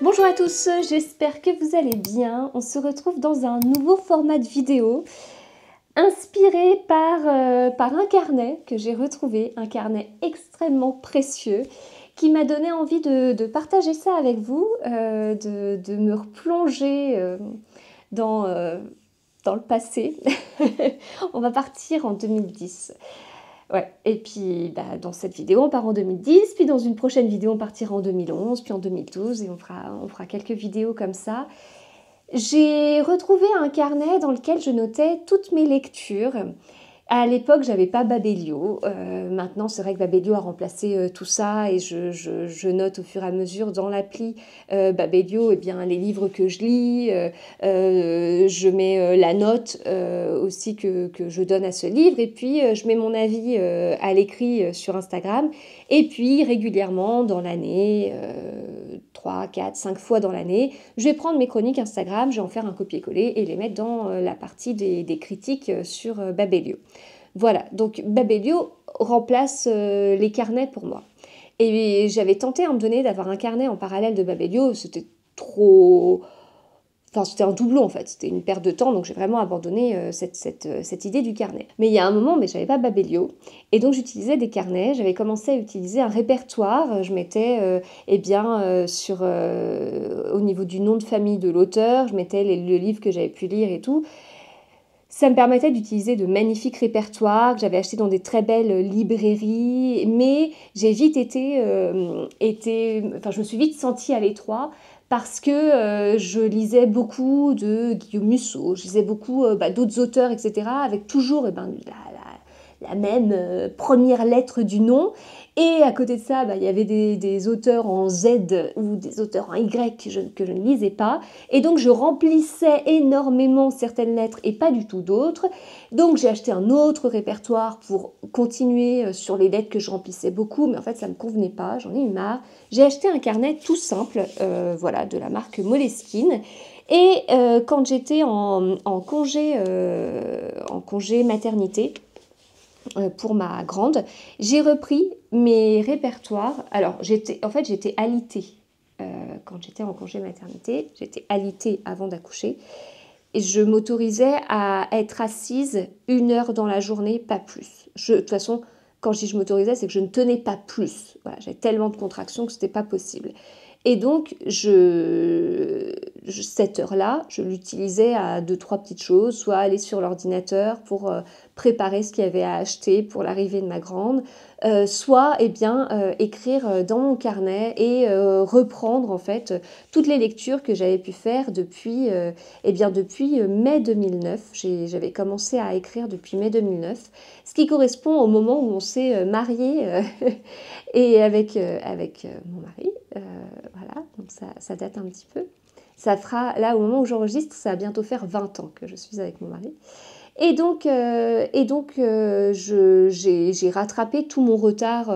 Bonjour à tous, j'espère que vous allez bien. On se retrouve dans un nouveau format de vidéo inspiré par un carnet que j'ai retrouvé, un carnet extrêmement précieux qui m'a donné envie de partager ça avec vous, de me replonger dans le passé. On va partir en 2010. Ouais, et puis dans cette vidéo, on part en 2010, puis dans une prochaine vidéo, on partira en 2011, puis en 2012, et on fera quelques vidéos comme ça. J'ai retrouvé un carnet dans lequel je notais toutes mes lectures. À l'époque, j'avais pas Babelio. Maintenant, c'est vrai que Babelio a remplacé tout ça et je note au fur et à mesure dans l'appli Babelio, eh bien, les livres que je lis. Je mets la note aussi que je donne à ce livre et puis je mets mon avis à l'écrit sur Instagram. Et puis, régulièrement dans l'année, 3, 4, 5 fois dans l'année, je vais prendre mes chroniques Instagram, je vais en faire un copier-coller et les mettre dans la partie des critiques sur Babelio. Voilà, donc Babelio remplace les carnets pour moi. Et j'avais tenté à un moment donné d'avoir un carnet en parallèle de Babelio, c'était trop... Enfin, c'était un doublon en fait, c'était une perte de temps, donc j'ai vraiment abandonné cette idée du carnet. Mais il y a un moment, j'avais pas Babelio, et donc j'utilisais des carnets, j'avais commencé à utiliser un répertoire, je mettais au niveau du nom de famille de l'auteur, je mettais le livre que j'avais pu lire et tout. Ça me permettait d'utiliser de magnifiques répertoires que j'avais achetés dans des très belles librairies, mais j'ai vite je me suis vite sentie à l'étroit parce que je lisais beaucoup de Guillaume Musso, je lisais beaucoup d'autres auteurs, etc., avec toujours la même première lettre du nom. Et à côté de ça, il y avait des auteurs en Z ou des auteurs en Y que je ne lisais pas. Et donc, je remplissais énormément certaines lettres et pas du tout d'autres. Donc, j'ai acheté un autre répertoire pour continuer sur les lettres que je remplissais beaucoup. Mais en fait, ça ne me convenait pas, j'en ai eu marre. J'ai acheté un carnet tout simple, de la marque Moleskine. Et quand j'étais en congé maternité, pour ma grande, j'ai repris mes répertoires. Alors, j'étais alitée quand j'étais en congé maternité. J'étais alitée avant d'accoucher. Et je m'autorisais à être assise 1 heure dans la journée, pas plus. De toute façon, quand je dis je m'autorisais, c'est que je ne tenais pas plus. Voilà, j'avais tellement de contractions que ce n'était pas possible. Et donc, cette heure-là, je l'utilisais à 2-3 petites choses, soit aller sur l'ordinateur pour préparer ce qu'il y avait à acheter pour l'arrivée de ma grande, soit écrire dans mon carnet et reprendre en fait toutes les lectures que j'avais pu faire depuis mai 2009. J'avais commencé à écrire depuis mai 2009, ce qui correspond au moment où on s'est mariés et avec mon mari. Voilà, donc ça date un petit peu. Ça fera, là au moment où j'enregistre, ça va bientôt faire 20 ans que je suis avec mon mari. Et donc, j'ai rattrapé tout mon retard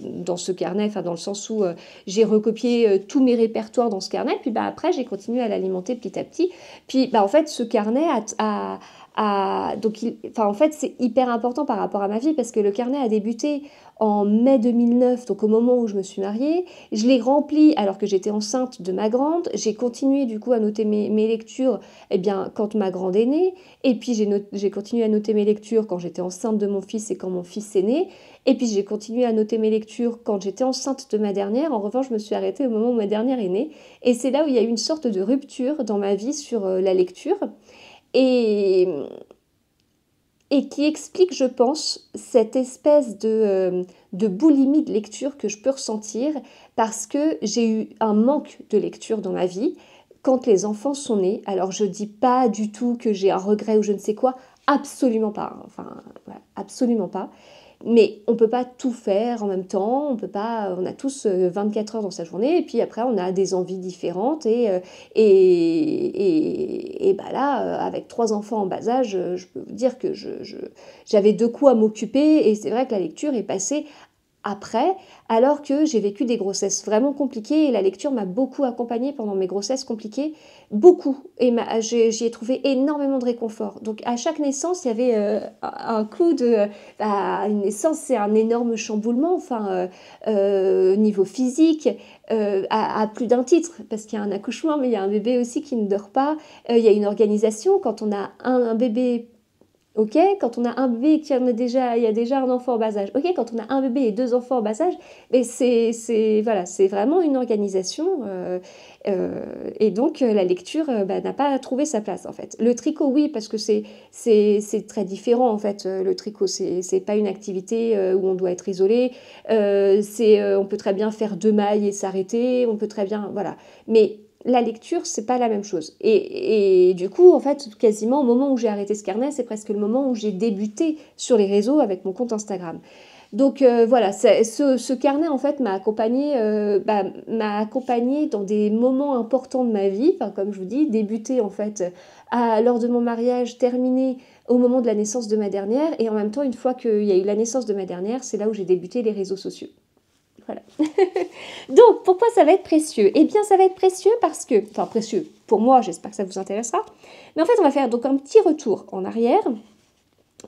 dans ce carnet, dans le sens où j'ai recopié tous mes répertoires dans ce carnet, puis après j'ai continué à l'alimenter petit à petit. Puis en fait, ce carnet c'est hyper important par rapport à ma vie parce que le carnet a débuté en mai 2009, donc au moment où je me suis mariée. Je l'ai rempli alors que j'étais enceinte de ma grande. J'ai continué du coup à noter mes lectures quand ma grande est née. Et puis j'ai continué à noter mes lectures quand j'étais enceinte de mon fils et quand mon fils est né. Et puis j'ai continué à noter mes lectures quand j'étais enceinte de ma dernière. En revanche, je me suis arrêtée au moment où ma dernière est née. Et c'est là où il y a eu une sorte de rupture dans ma vie sur la lecture. Et qui explique, je pense, cette espèce de boulimie de lecture que je peux ressentir parce que j'ai eu un manque de lecture dans ma vie quand les enfants sont nés. Alors je dis pas du tout que j'ai un regret ou je ne sais quoi, absolument pas, absolument pas. Mais on ne peut pas tout faire en même temps, on a tous 24 heures dans sa journée, et puis après on a des envies différentes, avec 3 enfants en bas âge, je peux vous dire que j'avais de quoi m'occuper, et c'est vrai que la lecture est passée après, alors que j'ai vécu des grossesses vraiment compliquées et la lecture m'a beaucoup accompagnée pendant mes grossesses compliquées, beaucoup, et j'y ai trouvé énormément de réconfort. Donc à chaque naissance, il y avait un coup de... une naissance, c'est un énorme chamboulement, enfin, niveau physique, à plus d'un titre, parce qu'il y a un accouchement, mais il y a un bébé aussi qui ne dort pas, il y a une organisation, quand on a un bébé... Ok, quand on a un bébé et qu'il y en a déjà, il y a déjà un enfant en bas âge. Ok, quand on a un bébé et deux enfants en bas âge, mais voilà, c'est vraiment une organisation. Et donc la lecture n'a pas trouvé sa place en fait. Le tricot, oui, parce que c'est très différent en fait. Le tricot, c'est pas une activité où on doit être isolé. On peut très bien faire deux mailles et s'arrêter. On peut très bien, voilà. Mais la lecture, c'est pas la même chose. Et du coup, en fait, quasiment au moment où j'ai arrêté ce carnet, c'est presque le moment où j'ai débuté sur les réseaux avec mon compte Instagram. Donc voilà, ce carnet en fait m'a accompagné dans des moments importants de ma vie. Enfin, comme je vous dis, débuté en fait lors de mon mariage, terminé au moment de la naissance de ma dernière, et en même temps, une fois qu'il y a eu la naissance de ma dernière, c'est là où j'ai débuté les réseaux sociaux. Voilà. Donc, pourquoi ça va être précieux? Eh bien, ça va être précieux parce que, enfin précieux pour moi, j'espère que ça vous intéressera, mais en fait, on va faire donc un petit retour en arrière.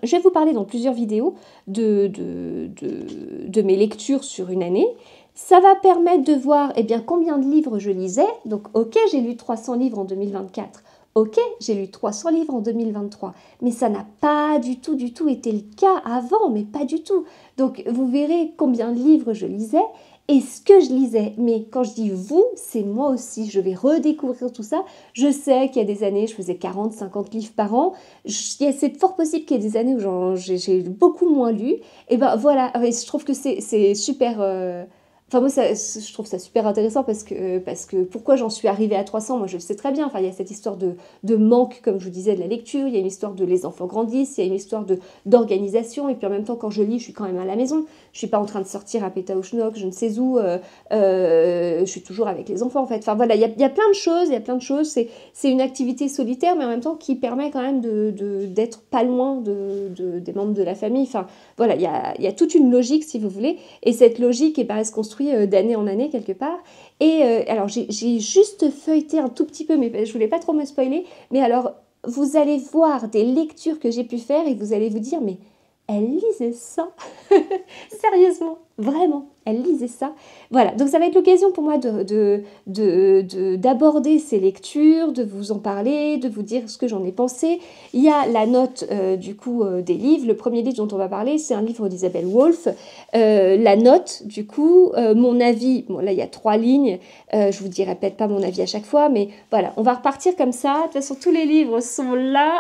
Je vais vous parler dans plusieurs vidéos de mes lectures sur une année. Ça va permettre de voir combien de livres je lisais. Donc, ok, j'ai lu 300 livres en 2024. Ok, j'ai lu 300 livres en 2023. Mais ça n'a pas du tout été le cas avant, mais pas du tout. Donc, vous verrez combien de livres je lisais et ce que je lisais. Mais quand je dis vous, c'est moi aussi. Je vais redécouvrir tout ça. Je sais qu'il y a des années, je faisais 40, 50 livres par an. C'est fort possible qu'il y ait des années où j'ai beaucoup moins lu. Et ben voilà, je trouve que c'est super... Enfin, moi, je trouve ça super intéressant parce que pourquoi j'en suis arrivée à 300, moi je le sais très bien. Enfin, il y a cette histoire de manque, comme je vous disais, de la lecture. Il y a une histoire de les enfants grandissent. Il y a une histoire d'organisation. Et puis en même temps, quand je lis, je suis quand même à la maison. Je suis pas en train de sortir à Pétaouchnok, je ne sais où. Je suis toujours avec les enfants, en fait. Enfin, voilà, il y a plein de choses. Il y a plein de choses. C'est une activité solitaire, mais en même temps qui permet quand même d'être pas loin des membres de la famille. Enfin, voilà, il y a toute une logique, si vous voulez. Et cette logique, elle se construit d'année en année, quelque part. Et alors, j'ai juste feuilleté un tout petit peu, mais je voulais pas trop me spoiler. Mais alors, vous allez voir des lectures que j'ai pu faire et vous allez vous dire, mais elle lisait ça. Sérieusement, vraiment, elle lisait ça. Voilà, donc ça va être l'occasion pour moi d'aborder ces lectures, de vous en parler, de vous dire ce que j'en ai pensé. Il y a la note du coup des livres. Le premier livre dont on va parler, c'est un livre d'Isabelle Wolf. La note, du coup, mon avis, bon là il y a 3 lignes, je vous dirai peut-être pas mon avis à chaque fois, mais voilà, on va repartir comme ça. De toute façon, tous les livres sont là,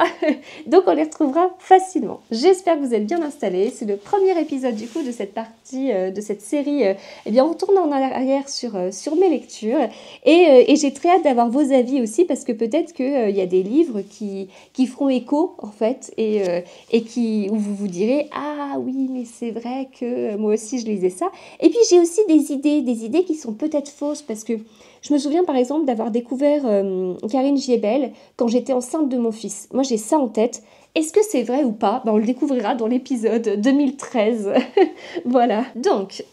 donc on les retrouvera facilement. J'espère que vous êtes bien installés. C'est le premier épisode du coup de cette partie, de cette série. On retourne en arrière sur mes lectures. Et j'ai très hâte d'avoir vos avis aussi, parce que peut-être qu'il y a des livres qui feront écho, en fait, où vous vous direz « Ah oui, mais c'est vrai que moi aussi je lisais ça ». Et puis j'ai aussi des idées qui sont peut-être fausses, parce que je me souviens par exemple d'avoir découvert Karine Giebel quand j'étais enceinte de mon fils. Moi j'ai ça en tête. Est-ce que c'est vrai ou pas? On le découvrira dans l'épisode 2013. Voilà. Donc,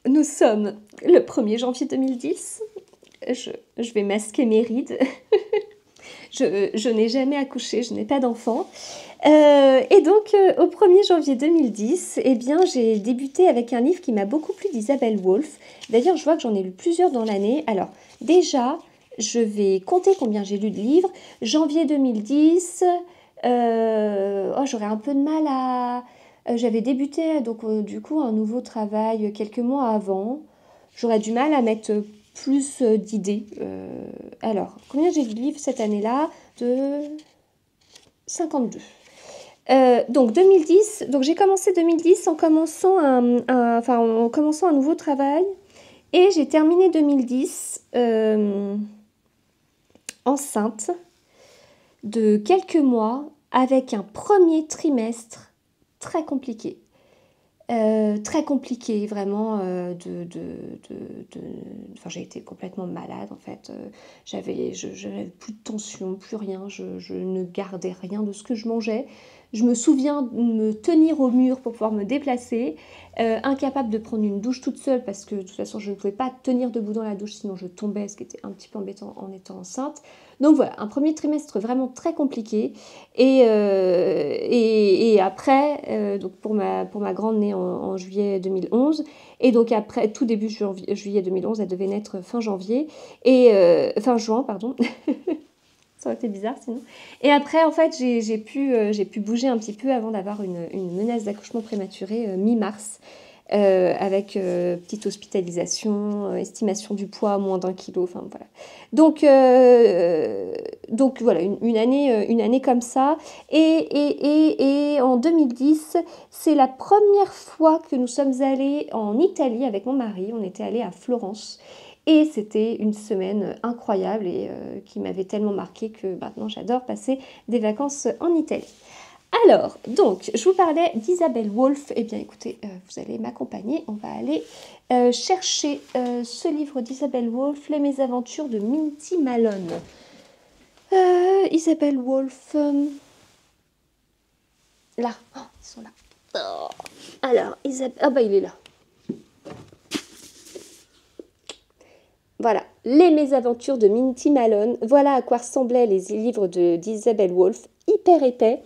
nous sommes le 1er janvier 2010. Je vais masquer mes rides. Je n'ai jamais accouché, je n'ai pas d'enfant. Et donc, au 1er janvier 2010, j'ai débuté avec un livre qui m'a beaucoup plu d'Isabelle Wolf. D'ailleurs, je vois que j'en ai lu plusieurs dans l'année. Alors, déjà, je vais compter combien j'ai lu de livres. Janvier 2010, j'aurais un peu de mal à... j'avais débuté, donc, du coup, un nouveau travail quelques mois avant. J'aurais du mal à mettre plus d'idées. Alors, combien j'ai lu de livres cette année-là? De 52. Donc 2010, donc j'ai commencé 2010 en commençant en commençant un nouveau travail, et j'ai terminé 2010 enceinte de quelques mois avec un premier trimestre très compliqué. Très compliqué, vraiment. Enfin, j'ai été complètement malade, en fait. J'avais plus de tension, plus rien. Je ne gardais rien de ce que je mangeais. Je me souviens de me tenir au mur pour pouvoir me déplacer, incapable de prendre une douche toute seule parce que de toute façon je ne pouvais pas tenir debout dans la douche sinon je tombais, ce qui était un petit peu embêtant en étant enceinte. Donc voilà, un premier trimestre vraiment très compliqué. Et après, donc pour ma grande née en juillet 2011, et donc après, tout début juillet 2011, elle devait naître fin janvier, fin juin, pardon. Ça aurait été bizarre sinon. Et après, en fait, j'ai pu bouger un petit peu avant d'avoir une menace d'accouchement prématuré mi-mars, avec petite hospitalisation, estimation du poids, moins d'1 kilo, enfin voilà. Donc voilà, une année comme ça. Et en 2010, c'est la première fois que nous sommes allés en Italie avec mon mari. On était allés à Florence. Et c'était une semaine incroyable et qui m'avait tellement marqué que maintenant j'adore passer des vacances en Italie. Alors, donc, je vous parlais d'Isabelle Wolf. Eh bien, écoutez, vous allez m'accompagner. On va aller chercher ce livre d'Isabelle Wolf, Les Mésaventures de Minty Malone. Isabelle Wolf. Là. Oh, ils sont là. Oh. Alors, Isabelle. Ah, bah, il est là. Voilà, Les Mésaventures de Minty Malone. Voilà à quoi ressemblaient les livres d'Isabelle Wolf, hyper épais.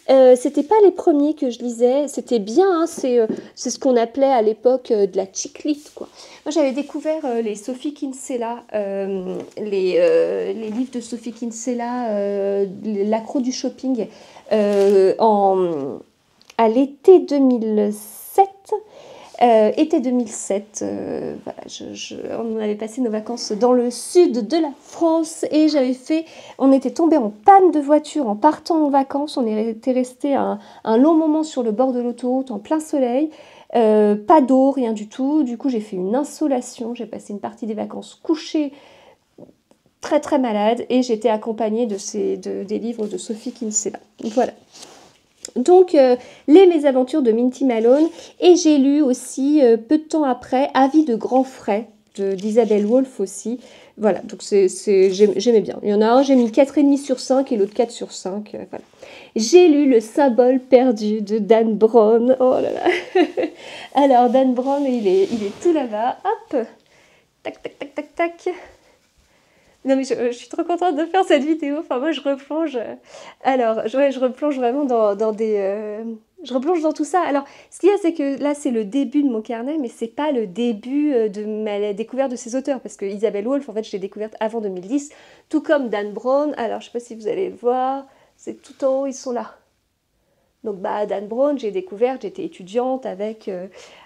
C'était pas les premiers que je lisais, c'était bien, hein, c'est ce qu'on appelait à l'époque de la chick lit, quoi. Moi j'avais découvert les Sophie Kinsella, les livres de Sophie Kinsella, l'accro du shopping, à l'été 2007. Été 2007, voilà, on avait passé nos vacances dans le sud de la France et on était tombé en panne de voiture en partant en vacances. On était resté un long moment sur le bord de l'autoroute en plein soleil, pas d'eau, rien du tout. Du coup, j'ai fait une insolation. J'ai passé une partie des vacances couchée, très très malade, et j'étais accompagnée des livres de Sophie Kinsella. Voilà. Donc, Les Mésaventures de Minty Malone. Et j'ai lu aussi, peu de temps après, Avis de grands frais d'Isabelle Wolf aussi. Voilà, donc j'aimais bien. Il y en a un, j'ai mis 4,5 sur 5 et l'autre 4 sur 5. Voilà. J'ai lu Le symbole perdu de Dan Brown. Oh là là. Alors, Dan Brown, il est tout là-bas. Hop. Tac, tac, tac, tac, tac. Non mais je suis trop contente de faire cette vidéo. Enfin moi je replonge. Alors je replonge vraiment dans des. Je replonge dans tout ça. Alors ce qu'il y a c'est que là c'est le début de mon carnet, mais c'est pas le début de ma découverte de ces auteurs parce que Isabelle Wolf en fait je l'ai découverte avant 2010, tout comme Dan Brown. Alors je sais pas si vous allez le voir, c'est tout en haut, ils sont là. Donc Dan Brown, j'ai découvert, j'étais étudiante avec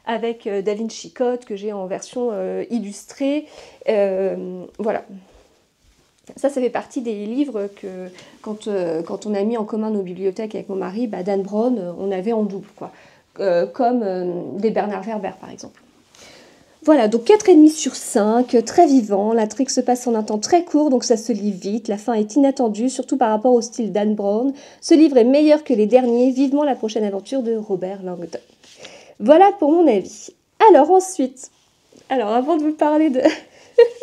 Da Vinci Code que j'ai en version illustrée. Voilà. Ça fait partie des livres que, quand on a mis en commun nos bibliothèques avec mon mari, Dan Brown, on avait en double, quoi. Comme des Bernard Werber, par exemple. Voilà, donc 4,5 sur 5, très vivant. L'intrigue se passe en un temps très court, donc ça se lit vite. La fin est inattendue, surtout par rapport au style Dan Brown. Ce livre est meilleur que les derniers. Vivement la prochaine aventure de Robert Langdon. Voilà pour mon avis. Alors ensuite, avant de vous parler de...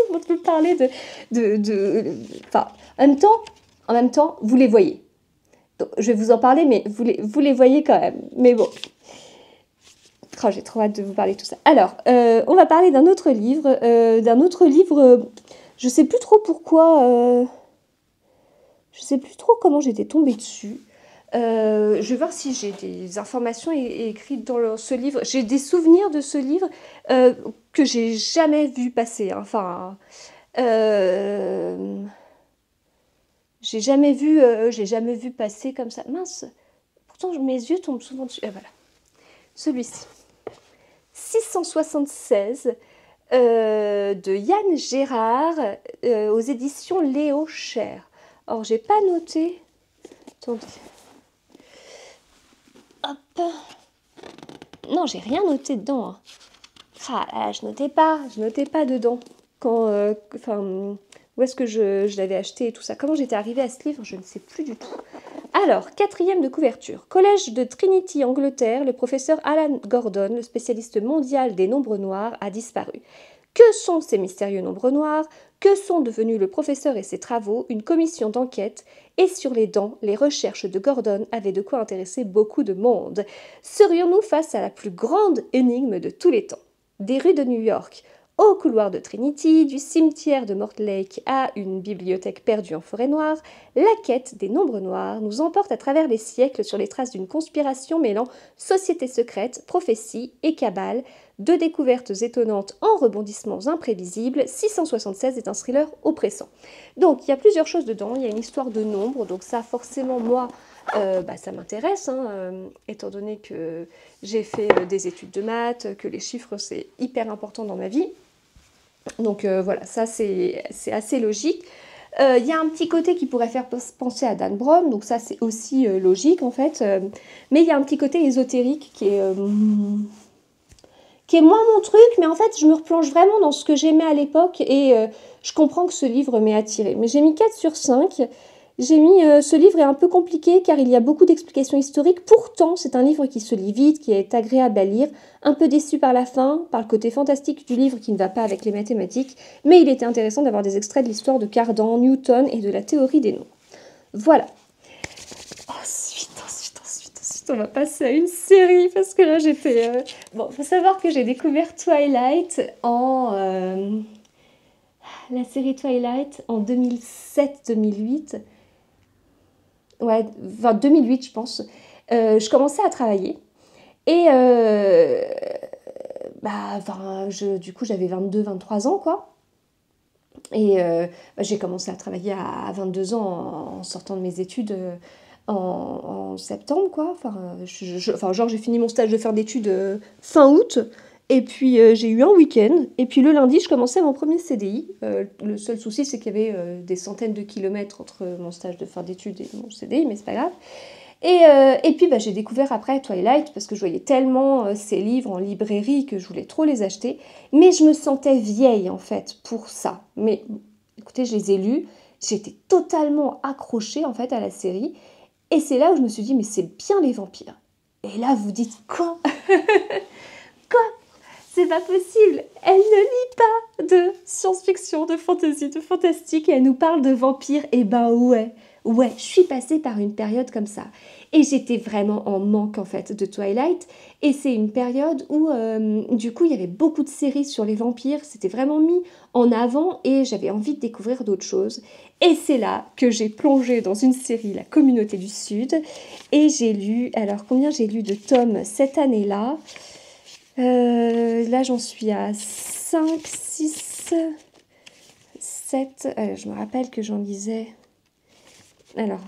pour vous parler enfin, en même temps, vous les voyez. Donc, je vais vous en parler, mais vous les voyez quand même. Mais bon. Oh, j'ai trop hâte de vous parler de tout ça. Alors, on va parler d'un autre livre. Je sais plus trop pourquoi. Je sais plus trop comment j'étais tombée dessus. Je vais voir si j'ai des informations écrites dans ce livre. J'ai des souvenirs de ce livre que j'ai jamais vu passer. Hein. Enfin, j'ai jamais vu passer comme ça. Mince. Pourtant, mes yeux tombent souvent dessus. Et voilà. Celui-ci. 676 de Yann Gérard aux éditions Léo Cher. Or, j'ai pas noté. Attendez. Hop. Non, j'ai rien noté dedans. Hein. Ah là, je notais pas dedans. Quand, où est-ce que je l'avais acheté et tout ça. Comment j'étais arrivée à ce livre, je ne sais plus du tout. Alors, 4e de couverture. Collège de Trinity, Angleterre, le professeur Alan Gordon, le spécialiste mondial des nombres noirs, a disparu. Que sont ces mystérieux nombres noirs? Que sont devenus le professeur et ses travaux? Une commission d'enquête. Et sur les dents, les recherches de Gordon avaient de quoi intéresser beaucoup de monde. Serions-nous face à la plus grande énigme de tous les temps? Des rues de New York au couloir de Trinity, du cimetière de Mortlake à une bibliothèque perdue en forêt noire, la quête des nombres noirs nous emporte à travers les siècles sur les traces d'une conspiration mêlant société secrète, prophétie et cabale, deux découvertes étonnantes en rebondissements imprévisibles. 676 est un thriller oppressant. Donc il y a plusieurs choses dedans, il y a une histoire de nombres, donc ça forcément moi ça m'intéresse, étant donné que j'ai fait des études de maths, que les chiffres c'est hyper important dans ma vie. Donc voilà, ça c'est assez logique. Il y a un petit côté qui pourrait faire penser à Dan Brown, donc ça c'est aussi logique en fait. Mais il y a un petit côté ésotérique qui est moins mon truc, mais en fait je me replonge vraiment dans ce que j'aimais à l'époque et je comprends que ce livre m'ait attirée. Mais j'ai mis 4 sur 5. J'ai mis ce livre est un peu compliqué car il y a beaucoup d'explications historiques. Pourtant, c'est un livre qui se lit vite, qui est agréable à lire. Un peu déçu par la fin, par le côté fantastique du livre qui ne va pas avec les mathématiques. Mais il était intéressant d'avoir des extraits de l'histoire de Cardan, Newton et de la théorie des nombres. Voilà. Ensuite, on va passer à une série parce que là j'étais... Bon, faut savoir que j'ai découvert Twilight la série Twilight en 2007-2008. Ouais, enfin 2008 je pense, je commençais à travailler et du coup j'avais 22-23 ans quoi et j'ai commencé à travailler à 22 ans en sortant de mes études en septembre quoi, genre j'ai fini mon stage de fin d'études fin août. Et puis j'ai eu un week-end, et puis le lundi je commençais mon premier CDI. Le seul souci c'est qu'il y avait des centaines de kilomètres entre mon stage de fin d'études et mon CDI, mais c'est pas grave. Et puis j'ai découvert après Twilight, parce que je voyais tellement ces livres en librairie que je voulais trop les acheter. Mais je me sentais vieille en fait pour ça. Mais écoutez, je les ai lus, j'étais totalement accrochée en fait à la série. Et c'est là où je me suis dit, mais c'est bien les vampires. Et là vous dites quoi? Quoi? C'est pas possible, elle ne lit pas de science-fiction, de fantasy, de fantastique et elle nous parle de vampires. Et ben ouais, je suis passée par une période comme ça. Et j'étais vraiment en manque en fait de Twilight. Et c'est une période où du coup il y avait beaucoup de séries sur les vampires, c'était vraiment mis en avant et j'avais envie de découvrir d'autres choses. Et c'est là que j'ai plongé dans une série, La Communauté du Sud. Et j'ai lu, alors combien j'ai lu de tomes cette année-là? Là, j'en suis à 5, 6, 7. Je me rappelle que j'en lisais. Alors.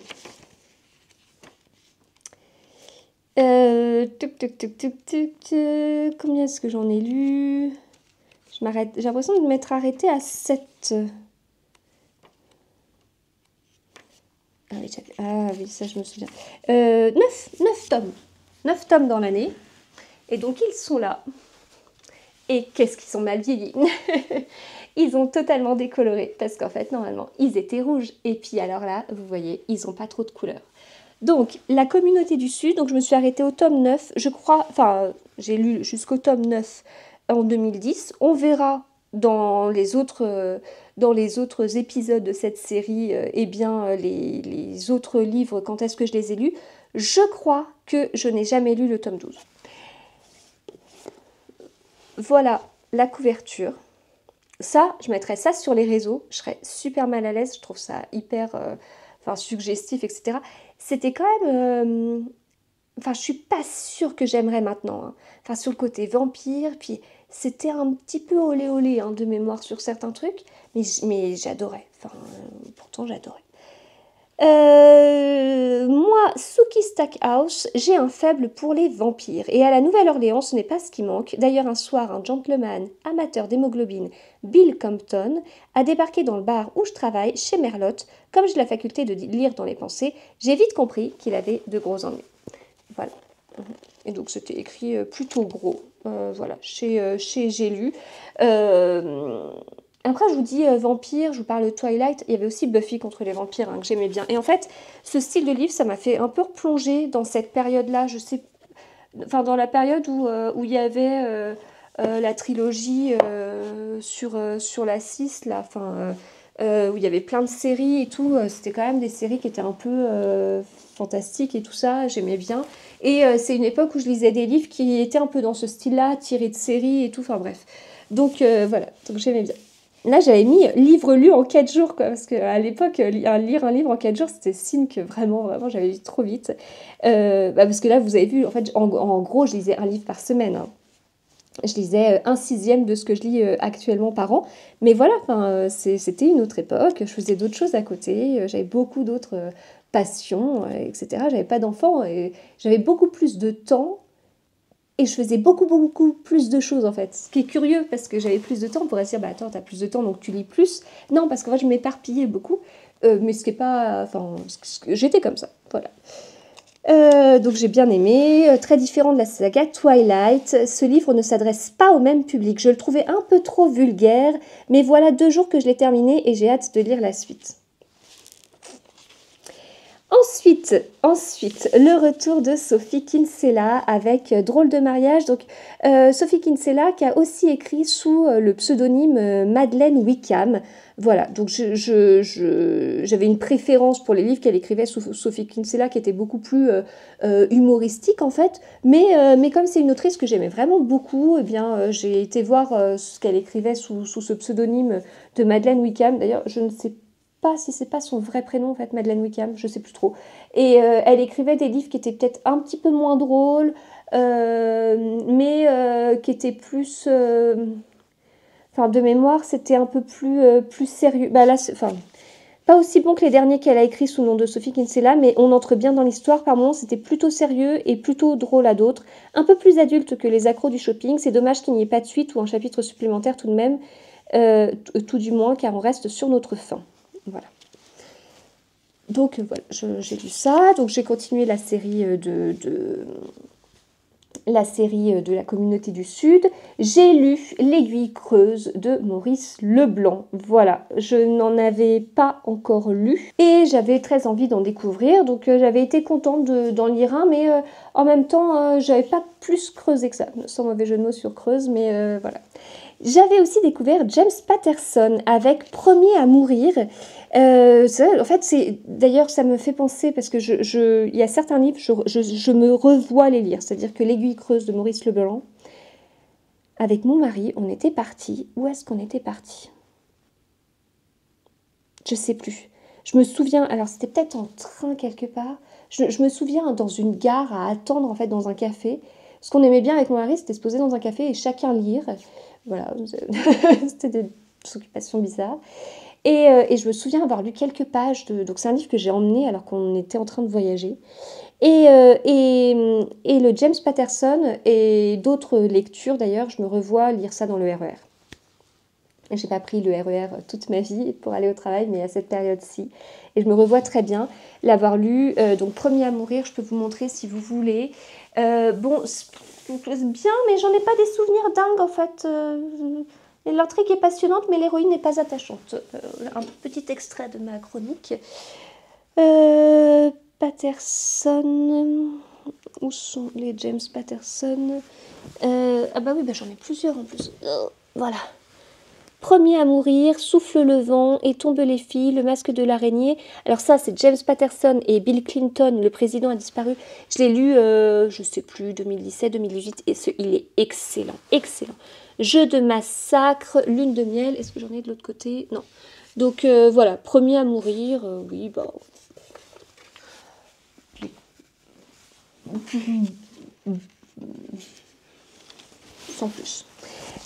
Combien est-ce que j'en ai lu? Je m'arrête. J'ai l'impression de m'être arrêtée à 7. Ah oui, ça je me souviens. 9 tomes. 9 tomes dans l'année. Et donc ils sont là. Et qu'est-ce qu'ils sont mal vieillis. Ils ont totalement décoloré. Parce qu'en fait, normalement, ils étaient rouges. Et puis alors là, vous voyez, ils n'ont pas trop de couleurs. Donc, La Communauté du Sud. Donc je me suis arrêtée au tome 9. Je crois, enfin, j'ai lu jusqu'au tome 9 en 2010. On verra dans les autres épisodes de cette série, les autres livres, quand est-ce que je les ai lus. Je crois que je n'ai jamais lu le tome 12. Voilà la couverture. Ça, je mettrais ça sur les réseaux. Je serais super mal à l'aise. Je trouve ça hyper suggestif, etc. C'était quand même... je suis pas sûre que j'aimerais maintenant. Enfin, sur le côté vampire. Puis, c'était un petit peu olé olé de mémoire sur certains trucs. Mais j'adorais. Pourtant, j'adorais. Moi, Sookie Stackhouse, j'ai un faible pour les vampires. Et à la Nouvelle-Orléans, ce n'est pas ce qui manque. D'ailleurs, un soir, un gentleman amateur d'hémoglobine, Bill Compton, a débarqué dans le bar où je travaille, chez Merlotte. Comme j'ai la faculté de lire dans les pensées, j'ai vite compris qu'il avait de gros ennuis. Voilà. Et donc, c'était écrit plutôt gros. Voilà, chez J'ai lu. Après, je vous dis vampire, je vous parle de Twilight. Il y avait aussi Buffy contre les vampires que j'aimais bien. Et en fait, ce style de livre, ça m'a fait un peu replonger dans cette période-là. Je sais, dans la période où il y avait la trilogie sur la 6, là, enfin, où il y avait plein de séries et tout. C'était quand même des séries qui étaient un peu fantastiques et tout ça, j'aimais bien. Et c'est une époque où je lisais des livres qui étaient un peu dans ce style-là, tirés de séries et tout, enfin bref. Donc voilà, donc j'aimais bien. Là, j'avais mis livre lu en 4 jours, quoi, parce qu'à l'époque, lire un livre en 4 jours, c'était signe que vraiment, j'avais lu trop vite. Parce que là, vous avez vu, en fait, en gros, je lisais un livre par semaine, hein. Je lisais un sixième de ce que je lis actuellement par an. Mais voilà, c'était une autre époque. Je faisais d'autres choses à côté. J'avais beaucoup d'autres passions, etc. J'avais pas d'enfants et j'avais beaucoup plus de temps. Et je faisais beaucoup, beaucoup plus de choses en fait. Ce qui est curieux parce que j'avais plus de temps. On pourrait se dire, bah attends, t'as plus de temps donc tu lis plus. Non, parce qu'en fait, je m'éparpillais beaucoup. Mais ce qui est pas. Enfin, j'étais comme ça. Voilà. Donc j'ai bien aimé, très différent de la saga Twilight. Ce livre ne s'adresse pas au même public. Je le trouvais un peu trop vulgaire, mais voilà 2 jours que je l'ai terminé et j'ai hâte de lire la suite. Ensuite, le retour de Sophie Kinsella avec Drôle de mariage. Donc, Sophie Kinsella qui a aussi écrit sous le pseudonyme Madeleine Wickham. Voilà, donc j'avais une préférence pour les livres qu'elle écrivait sous Sophie Kinsella qui étaient beaucoup plus humoristiques en fait. Mais comme c'est une autrice que j'aimais vraiment beaucoup, eh bien, j'ai été voir ce qu'elle écrivait sous ce pseudonyme de Madeleine Wickham. D'ailleurs, je ne sais pas si c'est pas son vrai prénom en fait, Madeleine Wickham, je sais plus trop. Et elle écrivait des livres qui étaient peut-être un petit peu moins drôles, mais qui étaient plus... Enfin, de mémoire, c'était un peu plus sérieux. Bah là, enfin, pas aussi bon que les derniers qu'elle a écrits sous le nom de Sophie Kinsella, mais on entre bien dans l'histoire. Par moments, c'était plutôt sérieux et plutôt drôle à d'autres. Un peu plus adulte que Les Accros du shopping. C'est dommage qu'il n'y ait pas de suite ou un chapitre supplémentaire tout de même, tout du moins, car on reste sur notre faim. Voilà. Donc voilà, j'ai lu ça. Donc j'ai continué la série de la communauté du Sud. J'ai lu L'Aiguille creuse de Maurice Leblanc. Voilà, je n'en avais pas encore lu et j'avais très envie d'en découvrir. Donc j'avais été contente d'en lire un, mais en même temps, j'avais pas plus creusé que ça. Sans mauvais jeu de mots sur creuse, mais voilà. J'avais aussi découvert James Patterson avec Premier à mourir. En fait, d'ailleurs, ça me fait penser parce que il y a certains livres, je me revois les lire. C'est-à-dire que L'Aiguille creuse de Maurice Leblanc, avec mon mari, on était partis. Où est-ce qu'on était partis? Je sais plus. Je me souviens, alors c'était peut-être en train quelque part. Je me souviens dans une gare à attendre en fait dans un café. Ce qu'on aimait bien avec mon mari, c'était se poser dans un café et chacun lire. Voilà, c'était des occupations bizarres. Et je me souviens avoir lu quelques pages donc c'est un livre que j'ai emmené alors qu'on était en train de voyager. Et le James Patterson et d'autres lectures d'ailleurs, je me revois lire ça dans le RER. J'ai pas pris le RER toute ma vie pour aller au travail, mais à cette période-ci. Et je me revois très bien l'avoir lu. Donc Premier à mourir, je peux vous montrer si vous voulez. Bon, c'est bien, mais j'en ai pas des souvenirs dingues en fait. L'intrigue est passionnante, mais l'héroïne n'est pas attachante. Un petit extrait de ma chronique. Patterson. Où sont les James Patterson? Ah bah oui, bah j'en ai plusieurs en plus. Voilà. Premier à mourir, Souffle le vent, Et tombent les filles, Le masque de l'araignée. Alors ça, c'est James Patterson et Bill Clinton, le président a disparu. Je l'ai lu, je sais plus, 2017, 2018, et il est excellent, excellent. Jeu de massacre, Lune de miel, est-ce que j'en ai de l'autre côté? Non. Donc voilà, Premier à mourir, oui, bah... Sans plus.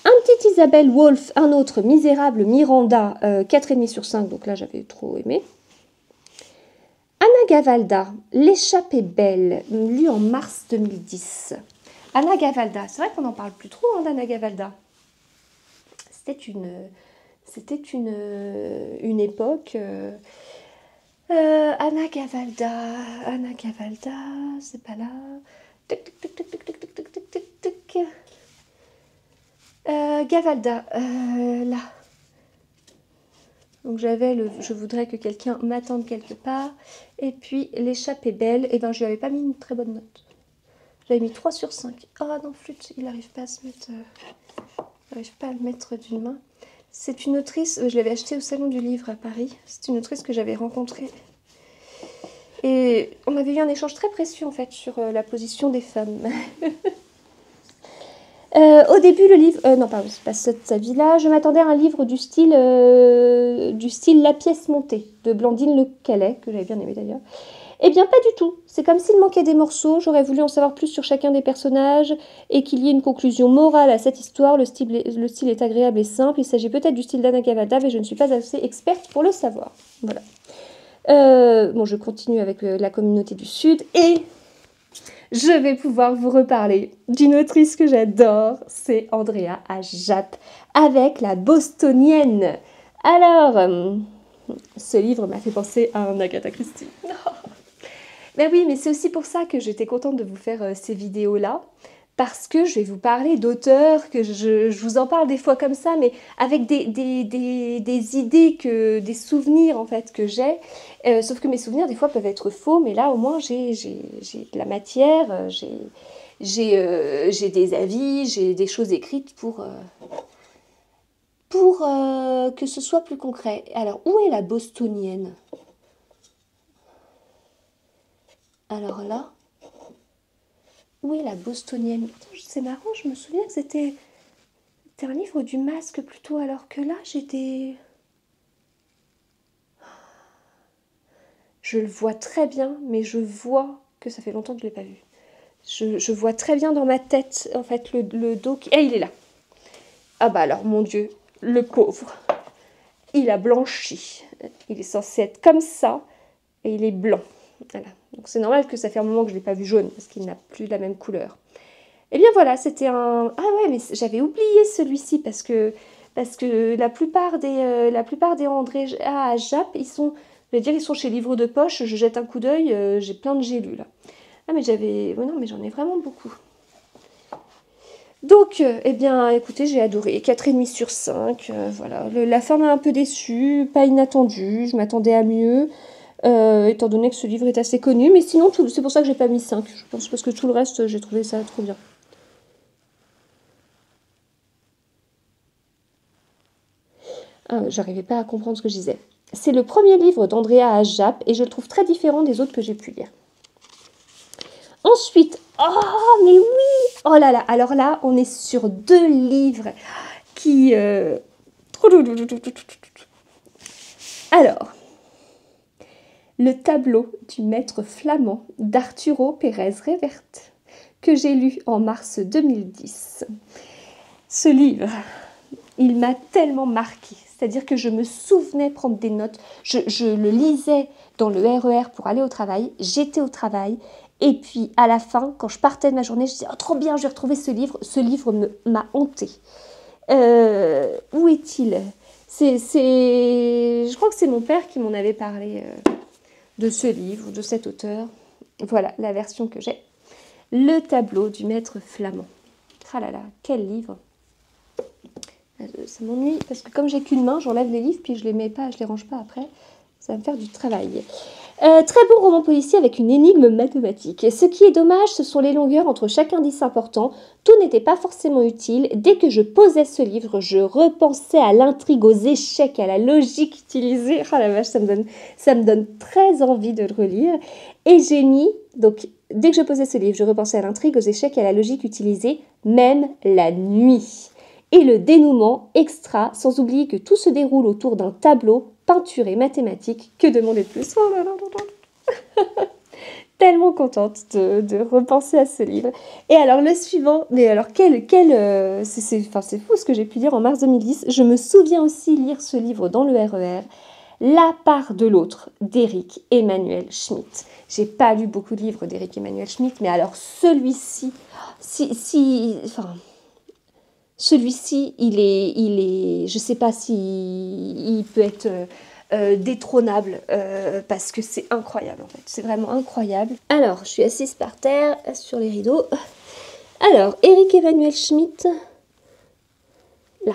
Un petit Isabelle Wolf, un autre Misérable Miranda, 4,5 sur 5, donc là j'avais trop aimé. Anna Gavalda, L'échappée belle, lu en mars 2010. Anna Gavalda, c'est vrai qu'on n'en parle plus trop d'Anna Gavalda. C'était une époque... Anna Gavalda, c'est pas là. Tic, tic, tic, tic, tic, tic, tic, tic, tic, tic. Gavalda, là. Donc j'avais Je voudrais que quelqu'un m'attende quelque part. Et puis L'échappée belle, et ben je lui avais pas mis une très bonne note. J'avais mis 3 sur 5. Ah non, flûte, il n'arrive pas à se mettre... J'arrive pas à le mettre d'une main. C'est une autrice, je l'avais achetée au Salon du Livre à Paris. C'est une autrice que j'avais rencontrée. Et on avait eu un échange très précieux en fait sur la position des femmes. Au début, le livre... non, pardon, c'est pas cette avis-là. Je m'attendais à un livre du style La pièce montée, de Blandine Le Calais, que j'avais bien aimé d'ailleurs. Eh bien, pas du tout. C'est comme s'il manquait des morceaux. J'aurais voulu en savoir plus sur chacun des personnages et qu'il y ait une conclusion morale à cette histoire. Le style est agréable et simple. Il s'agit peut-être du style d'Anna Gavaldab et je ne suis pas assez experte pour le savoir. Voilà. Bon, je continue avec la communauté du Sud et... je vais pouvoir vous reparler d'une autrice que j'adore, c'est Andrea Ajap, avec La Bostonienne. Alors, ce livre m'a fait penser à un Agatha Christie. Ben oui, mais c'est aussi pour ça que j'étais contente de vous faire ces vidéos-là, parce que je vais vous parler d'auteurs, que je vous en parle des fois comme ça, mais avec des idées, des souvenirs en fait que j'ai. Sauf que mes souvenirs des fois peuvent être faux, mais là au moins j'ai de la matière, j'ai des avis, j'ai des choses écrites pour que ce soit plus concret. Alors, où est la Bostonienne? Alors là... où est la Bostonienne? C'est marrant, je me souviens que c'était un livre du Masque plutôt, alors que là, j'étais... je le vois très bien, mais je vois que ça fait longtemps que je ne l'ai pas vu. Je vois très bien dans ma tête, en fait, le dos qui... il est là. Ah bah alors, mon Dieu, le pauvre, il a blanchi. Il est censé être comme ça, et il est blanc. Voilà. Donc c'est normal que ça fait un moment que je ne l'ai pas vu jaune, parce qu'il n'a plus la même couleur. Et bien voilà, c'était un... ah ouais, mais j'avais oublié celui-ci, parce que la plupart des André Ajap, ils sont... je vais dire, ils sont chez Livre de Poche, je jette un coup d'œil, j'ai plein de gélus là. Ah mais j'avais... oh non, mais j'en ai vraiment beaucoup. Donc, eh bien, écoutez, j'ai adoré. 4,5 sur 5, voilà. La fin m'a un peu déçue, pas inattendue, je m'attendais à mieux, étant donné que ce livre est assez connu. Mais sinon, c'est pour ça que j'ai pas mis 5, je pense, parce que tout le reste, j'ai trouvé ça trop bien. Ah, j'arrivais pas à comprendre ce que je disais. C'est le premier livre d'Andrea Ajap et je le trouve très différent des autres que j'ai pu lire. Ensuite, oh mais oui, oh là là, alors là, on est sur 2 livres qui... Alors, le tableau du maître flamand d'Arturo Pérez Reverte, que j'ai lu en mars 2010. Ce livre, il m'a tellement marqué, c'est-à-dire que je me souvenais prendre des notes, je le lisais dans le RER pour aller au travail, j'étais au travail, et puis à la fin, quand je partais de ma journée, je disais « Oh, trop bien, je vais retrouver ce livre m'a hantée. Où est-il ? Je crois que c'est mon père qui m'en avait parlé de ce livre, de cet auteur. Voilà la version que j'ai. Le tableau du maître flamand. Ah là là, quel livre! Ça m'ennuie parce que comme j'ai qu'une main, j'enlève les livres puis je les mets pas, je les range pas après. Ça va me faire du travail. Très bon roman policier avec une énigme mathématique. Ce qui est dommage, ce sont les longueurs entre chaque indice important. Tout n'était pas forcément utile. Dès que je posais ce livre, je repensais à l'intrigue, aux échecs, à la logique utilisée. Oh la vache, ça me donne très envie de le relire. Et j'ai mis, donc dès que je posais ce livre, je repensais à l'intrigue, aux échecs et à la logique utilisée, même la nuit. Et le dénouement extra, sans oublier que tout se déroule autour d'un tableau peinturé mathématique. Que demander de plus? Oh là là là là. Tellement contente de repenser à ce livre. Et alors le suivant, mais alors c'est fou ce que j'ai pu lire en mars 2010. Je me souviens aussi lire ce livre dans le RER, La part de l'autre d'Éric Emmanuel Schmitt. J'ai pas lu beaucoup de livres d'Éric Emmanuel Schmitt, mais alors celui-ci, celui-ci, il est, je sais pas si il peut être détrônable parce que c'est incroyable en fait, c'est vraiment incroyable. Alors, je suis assise par terre sur les rideaux. Alors, Éric Emmanuel Schmitt, là.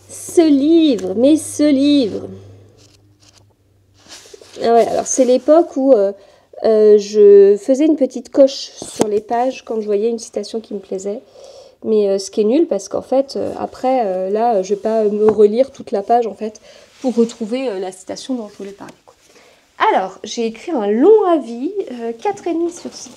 Ce livre. Ah ouais, alors c'est l'époque où je faisais une petite coche sur les pages quand je voyais une citation qui me plaisait. Mais ce qui est nul parce qu'en fait, après, là, je vais pas me relire toute la page en fait pour retrouver la citation dont je voulais parler, quoi. Alors, j'ai écrit un long avis, 4,5 sur 5.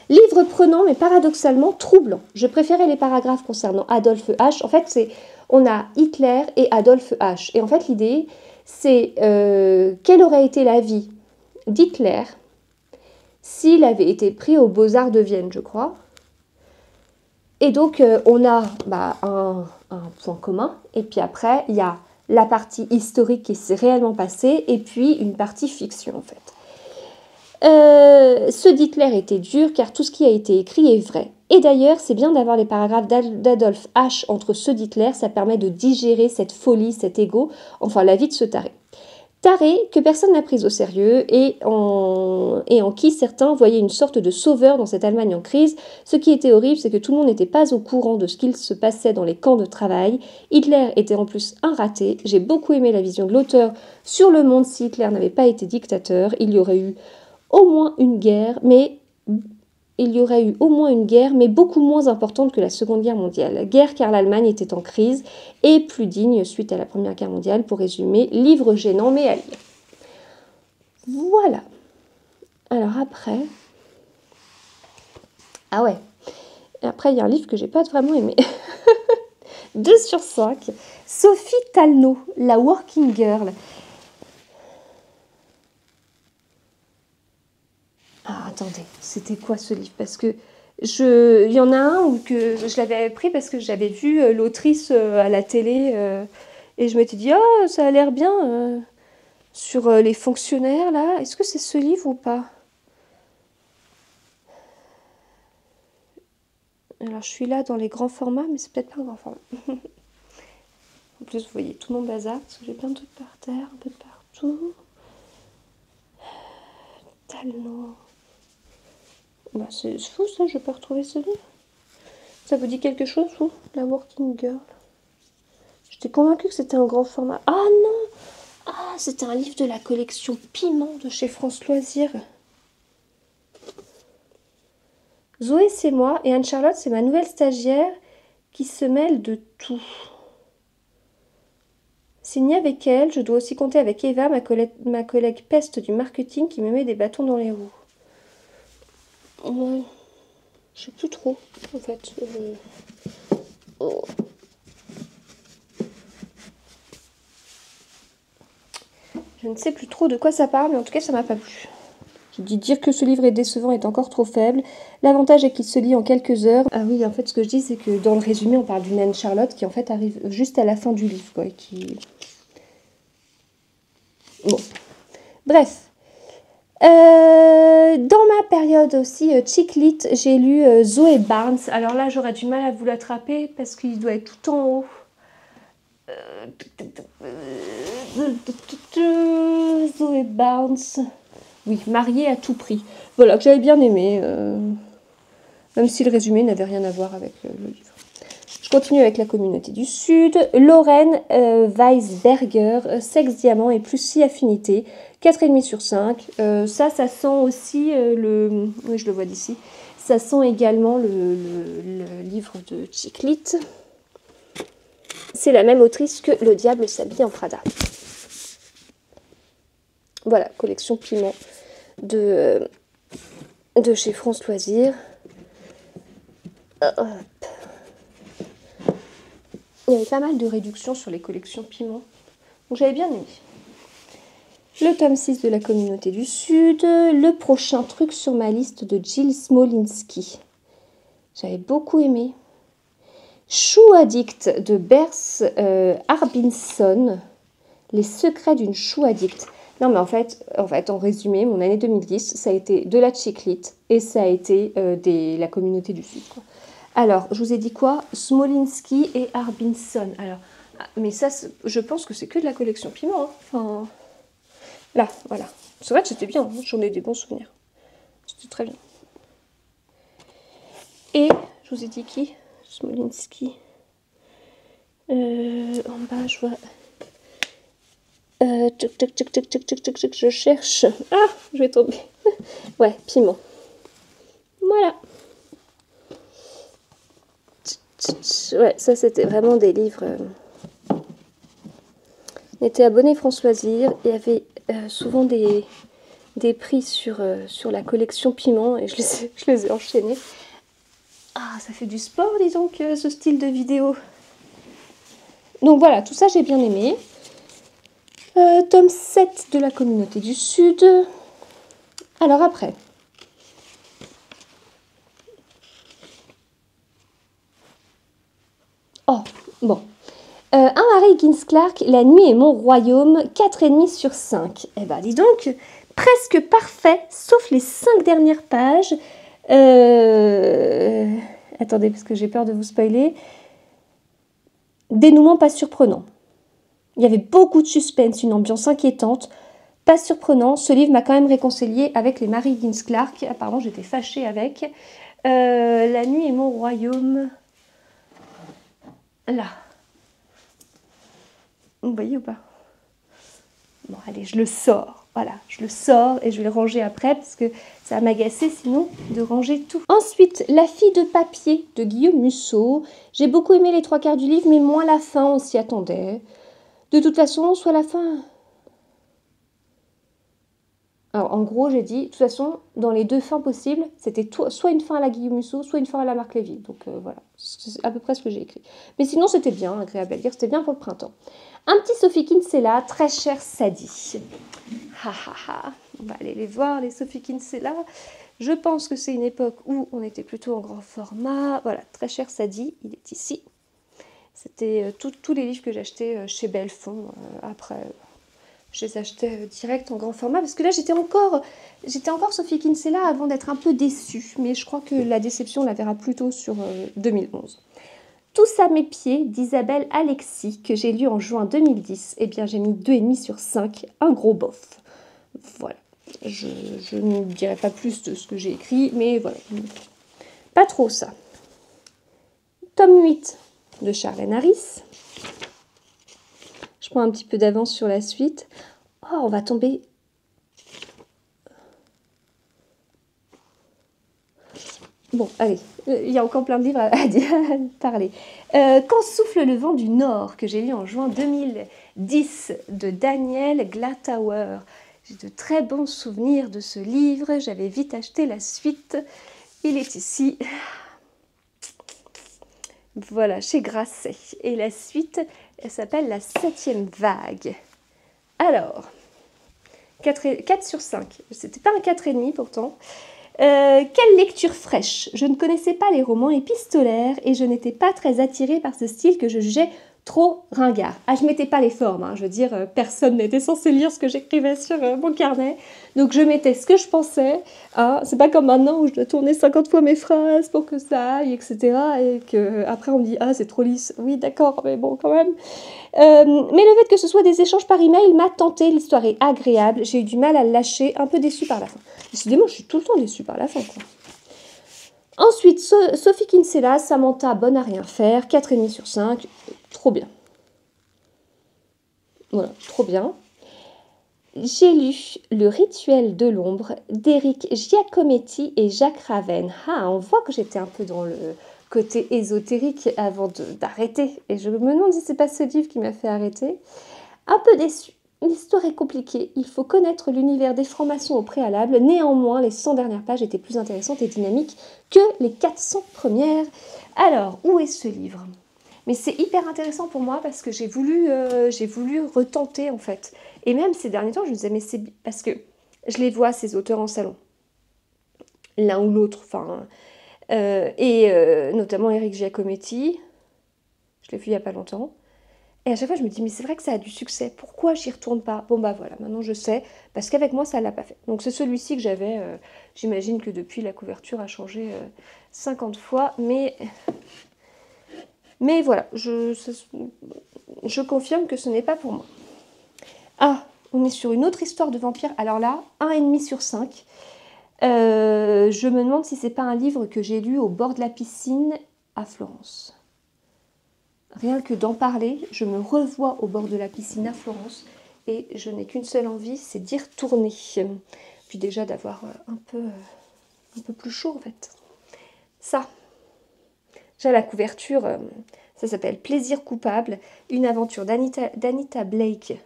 Livre prenant mais paradoxalement troublant. Je préférais les paragraphes concernant Adolphe H. En fait, on a Hitler et Adolphe H. Et en fait, l'idée, c'est quelle aurait été la vie d'Hitler s'il avait été pris aux Beaux-Arts de Vienne, je crois. Et donc, on a un point commun. Et puis après, il y a la partie historique qui s'est réellement passée et puis une partie fiction, en fait. Ceux d'Hitler étaient durs car tout ce qui a été écrit est vrai. Et d'ailleurs, c'est bien d'avoir les paragraphes d'Adolphe H entre ceux d'Hitler, ça permet de digérer cette folie, cet ego, enfin la vie de ce taré. Taré que personne n'a pris au sérieux et en qui certains voyaient une sorte de sauveur dans cette Allemagne en crise. Ce qui était horrible, c'est que tout le monde n'était pas au courant de ce qu'il se passait dans les camps de travail. Hitler était en plus un raté. J'ai beaucoup aimé la vision de l'auteur sur le monde. Si Hitler n'avait pas été dictateur, il y aurait eu au moins une guerre, mais beaucoup moins importante que la Seconde Guerre mondiale. Guerre car l'Allemagne était en crise et plus digne suite à la Première Guerre mondiale. Pour résumer, livre gênant mais à lire. Voilà. Alors après... Ah ouais. Après, il y a un livre que j'ai pas vraiment aimé. 2 sur 5. Sophie Tallenaut, La Working Girl. Ah, attendez, c'était quoi ce livre? Parce que il y en a un où que je l'avais pris parce que j'avais vu l'autrice à la télé et je m'étais dit, oh, ça a l'air bien sur les fonctionnaires là. Est-ce que c'est ce livre ou pas? Alors, je suis là dans les grands formats, mais c'est peut-être pas un grand format. En plus, vous voyez tout mon bazar parce que j'ai plein de trucs par terre, un peu de partout. Talent. Bah, c'est fou ça, je peux retrouver ce livre. Ça vous dit quelque chose, vous? La Working Girl. J'étais convaincue que c'était un grand format. Ah non! Ah, c'était un livre de la collection Piment de chez France Loisirs. Zoé, c'est moi, et Anne-Charlotte, c'est ma nouvelle stagiaire qui se mêle de tout. Signé avec elle, je dois aussi compter avec Eva, ma collègue peste du marketing qui me met des bâtons dans les roues. Ouais, je sais plus trop, en fait. Oh. Je ne sais plus trop de quoi ça parle, mais en tout cas, ça m'a pas plu. Je dis dire que ce livre est décevant est encore trop faible. L'avantage est qu'il se lit en quelques heures. Ah oui, en fait, ce que je dis, c'est que dans le résumé, on parle d'une Anne-Charlotte qui, en fait, arrive juste à la fin du livre, quoi, et qui... Bon. Bref. Dans ma période aussi chick lit, j'ai lu Zoé Barnes. Alors là, j'aurais du mal à vous l'attraper parce qu'il doit être tout en haut. Zoé Barnes. Oui, mariée à tout prix. Voilà, que j'avais bien aimé. Même si le résumé n'avait rien à voir avec le livre. Je continue avec La Communauté du Sud. Lorraine Weisberger, Sexe, Diamant et plus si affinité. 4,5 sur 5. Ça sent aussi le... Oui, je le vois d'ici. Ça sent également le livre de chick lit. C'est la même autrice que Le Diable s'habille en Prada. Voilà, collection Piment de chez France Loisirs. Hop. Il y avait pas mal de réductions sur les collections Piment. Donc j'avais bien aimé. Le tome 6 de La Communauté du Sud. Le prochain truc sur ma liste de Jill Smolinski. J'avais beaucoup aimé. Chou addict de Bers Harbinson. Les secrets d'une chou addict. Non mais en fait, en résumé, mon année 2010, ça a été de la chick lit et ça a été la Communauté du Sud, quoi. Alors, je vous ai dit quoi? Smolinski et Harbinson. Alors, mais ça, je pense que c'est que de la collection Piment. Hein. Enfin, là, voilà. C'est vrai que c'était bien, hein. J'en ai des bons souvenirs. C'était très bien. Et, je vous ai dit qui? Smolinski. En bas, je vois... Je cherche. Ah, je vais tomber. Ouais, piment. Voilà. Ouais, ça c'était vraiment des livres. On était abonné France Loisirs. Il y avait souvent des prix sur la collection piment et je les ai enchaînés. Ah, ça fait du sport, dis donc, ce style de vidéo. Donc voilà, tout ça j'ai bien aimé. Tome 7 de la Communauté du Sud. Alors après. Oh, bon. Un Harry Higgins Clark, La nuit est mon royaume, 4,5 sur 5. Eh ben, dis donc, presque parfait, sauf les 5 dernières pages. Attendez, parce que j'ai peur de vous spoiler. Dénouement pas surprenant. Il y avait beaucoup de suspense, une ambiance inquiétante. Pas surprenant, ce livre m'a quand même réconcilié avec les Mary Higgins Clark. Apparemment, j'étais fâchée avec. La nuit est mon royaume. Là. Vous voyez ou pas? Bon, allez, je le sors. Voilà, je le sors et je vais le ranger après parce que ça va m'agacer sinon de ranger tout. Ensuite, La fille de papier de Guillaume Musso. J'ai beaucoup aimé les 3/4 du livre, mais moins la fin, on s'y attendait. De toute façon, soit la fin... Alors, en gros, j'ai dit, de toute façon, dans les deux fins possibles, c'était soit une fin à la Guillaume Musso, soit une fin à la Marc Lévy. Donc voilà, c'est à peu près ce que j'ai écrit. Mais sinon, c'était bien, agréable à lire, c'était bien pour le printemps. Un petit Sophie Kinsella, Très cher Sadie. Ha ha ha, on va aller les voir, les Sophie Kinsella. Je pense que c'est une époque où on était plutôt en grand format. Voilà, Très cher Sadie, il est ici. C'était tous les livres que j'achetais chez Belfond après... Je les achetais direct en grand format parce que là j'étais encore Sophie Kinsella avant d'être un peu déçue. Mais je crois que la déception on la verra plutôt sur 2011. Tous à mes pieds d'Isabelle Alexis que j'ai lu en juin 2010. Eh bien j'ai mis 2,5 sur 5, un gros bof. Voilà, je ne dirai pas plus de ce que j'ai écrit, mais voilà, pas trop ça. Tome 8 de Charlène Harris. Je prends un petit peu d'avance sur la suite. Oh, on va tomber. Bon, allez, il y a encore plein de livres à parler. Quand souffle le vent du Nord, que j'ai lu en juin 2010, de Daniel Glatauer. J'ai de très bons souvenirs de ce livre. J'avais vite acheté la suite. Il est ici. Voilà, chez Grasset. Et la suite, elle s'appelle La 7e vague. Alors, 4 sur 5. C'était pas un 4,5 pourtant. Quelle lecture fraîche. Je ne connaissais pas les romans épistolaires et je n'étais pas très attirée par ce style que je jugeais trop ringard. Ah, je mettais pas les formes, hein. Je veux dire, personne n'était censé lire ce que j'écrivais sur mon carnet. Donc je mettais ce que je pensais. Hein. C'est pas comme maintenant où je dois tourner 50 fois mes phrases pour que ça aille, etc. Et qu'après on me dit, ah c'est trop lisse. Oui d'accord, mais bon quand même. Mais le fait que ce soit des échanges par email m'a tenté. L'histoire est agréable. J'ai eu du mal à le lâcher, un peu déçue par la fin. Décidément, je suis tout le temps déçue par la fin, quoi. Ensuite, Sophie Kinsella, Samantha, bonne à rien faire, 4,5 sur 5, trop bien. Voilà, trop bien. J'ai lu Le rituel de l'ombre d'Éric Giacometti et Jacques Raven. Ah, on voit que j'étais un peu dans le côté ésotérique avant d'arrêter. Et je me demande si c'est pas ce livre qui m'a fait arrêter. Un peu déçue. L'histoire est compliquée, il faut connaître l'univers des francs-maçons au préalable. Néanmoins, les 100 dernières pages étaient plus intéressantes et dynamiques que les 400 premières. Alors, où est ce livre? Mais c'est hyper intéressant pour moi parce que j'ai voulu retenter en fait. Et même ces derniers temps, je me disais, mais c'est parce que je les vois, ces auteurs en salon. L'un ou l'autre, enfin. Notamment Éric Giacometti. Je l'ai vu il n'y a pas longtemps. Et à chaque fois, je me dis, mais c'est vrai que ça a du succès. Pourquoi j'y retourne pas? Bon, bah voilà, maintenant je sais. Parce qu'avec moi, ça ne l'a pas fait. Donc c'est celui-ci que j'avais. J'imagine que depuis, la couverture a changé 50 fois. Mais voilà, je confirme que ce n'est pas pour moi. Ah, on est sur une autre histoire de vampire. Alors là, 1,5 sur 5. Je me demande si c'est pas un livre que j'ai lu au bord de la piscine à Florence. Rien que d'en parler, je me revois au bord de la piscine à Florence et je n'ai qu'une seule envie, c'est d'y retourner. Puis déjà d'avoir un peu plus chaud en fait. Ça, j'ai la couverture, ça s'appelle Plaisir coupable, une aventure d'Anita Blake.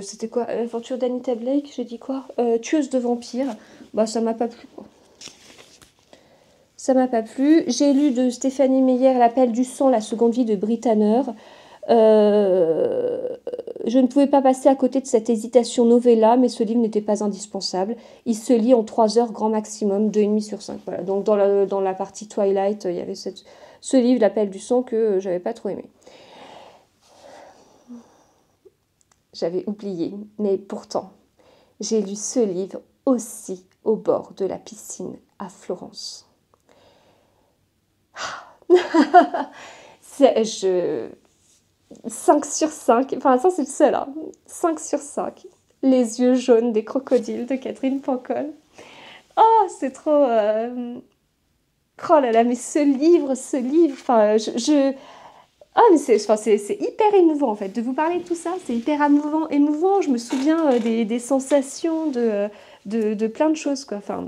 C'était quoi? L'aventure d'Anita Blake, j'ai dit quoi? Tueuse de vampires. Bah ça m'a pas plu quoi. Ça m'a pas plu. J'ai lu de Stéphanie Meyer L'appel du sang, la seconde vie de Brit Tanner. Je ne pouvais pas passer à côté de cette hésitation novella, mais ce livre n'était pas indispensable. Il se lit en 3 heures grand maximum, 2,5 sur 5. Voilà. Donc dans la partie Twilight, il y avait ce livre, L'appel du sang, que j'avais pas trop aimé. J'avais oublié, mais pourtant, j'ai lu ce livre aussi au bord de la piscine à Florence. 5 sur 5, enfin ça c'est le seul, hein. 5 sur 5. Les yeux jaunes des crocodiles de Catherine Pancol. Oh, c'est trop... Oh là là, mais ce livre, enfin, Ah, mais c'est hyper émouvant en fait, de vous parler de tout ça, c'est hyper émouvant. Je me souviens des sensations, de plein de choses, quoi. Enfin,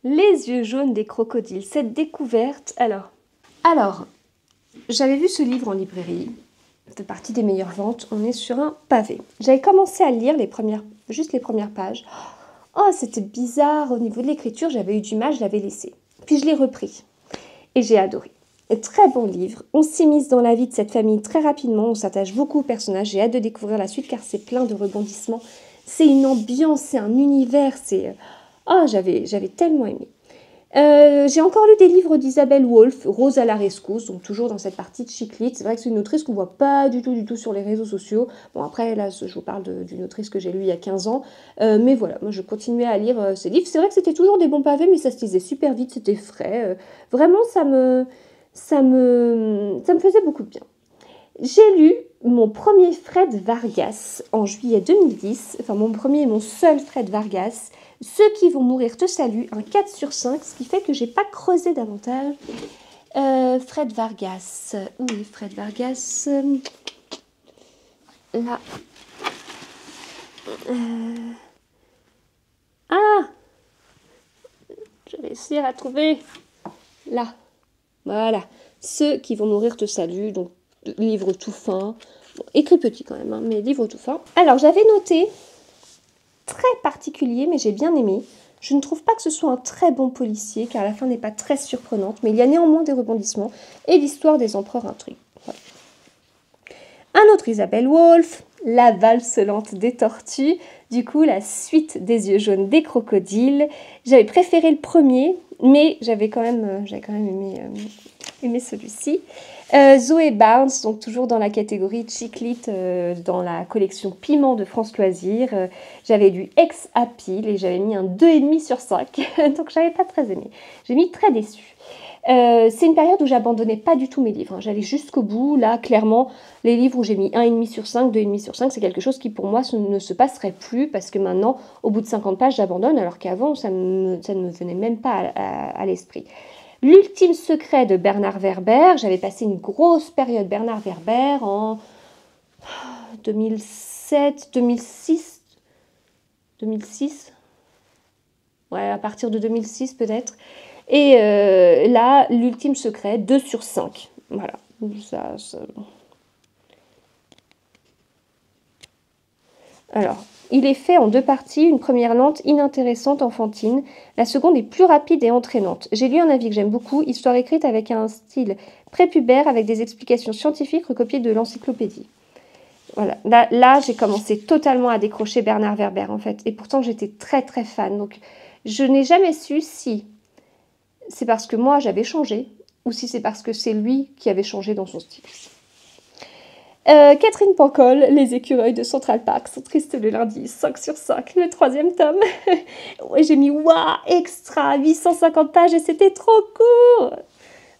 les yeux jaunes des crocodiles, cette découverte. Alors, j'avais vu ce livre en librairie, ça fait partie des meilleures ventes, on est sur un pavé. J'avais commencé à lire juste les premières pages. Oh, c'était bizarre au niveau de l'écriture, j'avais eu du mal, je l'avais laissé. Puis je l'ai repris et j'ai adoré. Très bon livre, on s'immisce dans la vie de cette famille très rapidement, on s'attache beaucoup aux personnages, j'ai hâte de découvrir la suite car c'est plein de rebondissements. C'est une ambiance, c'est un univers, c'est... Oh, j'avais tellement aimé. J'ai encore lu des livres d'Isabelle Wolf, Rose à la rescousse, donc toujours dans cette partie de Chick Lit. C'est vrai que c'est une autrice qu'on ne voit pas du tout sur les réseaux sociaux. Bon, après, là, je vous parle d'une autrice que j'ai lue il y a 15 ans. Mais voilà, moi, je continuais à lire ces livres. C'est vrai que c'était toujours des bons pavés, mais ça se lisait super vite, c'était frais. Vraiment, ça me faisait beaucoup de bien. J'ai lu mon premier Fred Vargas en juillet 2010, enfin mon premier et mon seul Fred Vargas. Ceux qui vont mourir te saluent, un 4 sur 5, ce qui fait que j'ai pas creusé davantage. Fred Vargas, où est Fred Vargas? Là. Ah, je vais essayer à trouver. Là, voilà. Ceux qui vont mourir te saluent, donc livre tout fin, bon, écrit petit quand même, hein, mais livre tout fin. Alors j'avais noté, très particulier, mais j'ai bien aimé. Je ne trouve pas que ce soit un très bon policier, car la fin n'est pas très surprenante, mais il y a néanmoins des rebondissements, et l'histoire des empereurs intrigue. Voilà. Un autre Isabelle Wolf, La valse lente des tortues, du coup la suite des yeux jaunes des crocodiles. J'avais préféré le premier, mais j'avais quand même aimé celui-ci. Zoé Barnes, donc toujours dans la catégorie Chick Lit, dans la collection Piment de France Loisirs. J'avais lu Ex Happy et j'avais mis un 2,5 sur 5, donc j'avais pas très aimé. J'ai mis très déçu. C'est une période où j'abandonnais pas du tout mes livres, hein. J'allais jusqu'au bout. Là, clairement, les livres où j'ai mis 1,5 sur 5, 2,5 sur 5, c'est quelque chose qui pour moi ne se passerait plus parce que maintenant, au bout de 50 pages, j'abandonne alors qu'avant, ça ne me venait même pas à l'esprit. L'ultime secret de Bernard Werber, j'avais passé une grosse période Bernard Werber en 2007, 2006, ouais, à partir de 2006 peut-être. Et là, l'ultime secret, 2 sur 5. Voilà. Ça... Alors, il est fait en 2 parties. Une première lente, inintéressante, enfantine. La seconde est plus rapide et entraînante. J'ai lu un avis que j'aime beaucoup. Histoire écrite avec un style prépubère, avec des explications scientifiques recopiées de l'encyclopédie. Voilà. Là, j'ai commencé totalement à décrocher Bernard Werber, en fait. Et pourtant, j'étais très, très fan. Donc, je n'ai jamais su si... c'est parce que moi j'avais changé ou si c'est parce que c'est lui qui avait changé dans son style. Catherine Pancol, Les écureuils de Central Park sont tristes le lundi, 5 sur 5, le 3e tome. Ouais, j'ai mis waouh, extra, 850 pages et c'était trop court.